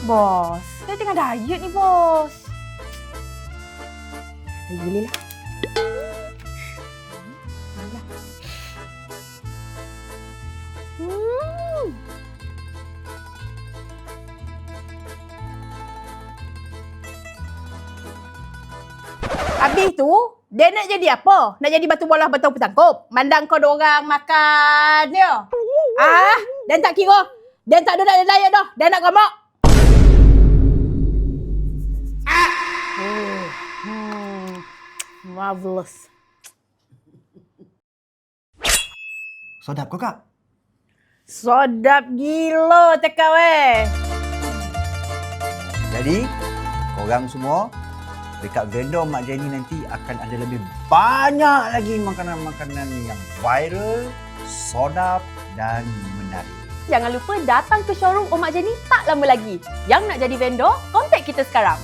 Bos, saya tengah diet ni, bos. Boleh lah. Habis tu, dia nak jadi apa? Nak jadi batu bola batu petangkup? Mandang kau dorang makan dia. Dan tak kira. Dan tak ada nak diet dah. Dan nak gemuk. Marvelous. Sedap kau, Kak? Sedap gila cakap Jadi, korang semua dekat vendor Mak Jenny nanti akan ada lebih banyak lagi makanan-makanan yang viral, sedap dan menarik. Jangan lupa datang ke showroom Mak Jenny tak lama lagi. Yang nak jadi vendor, kontak kita sekarang.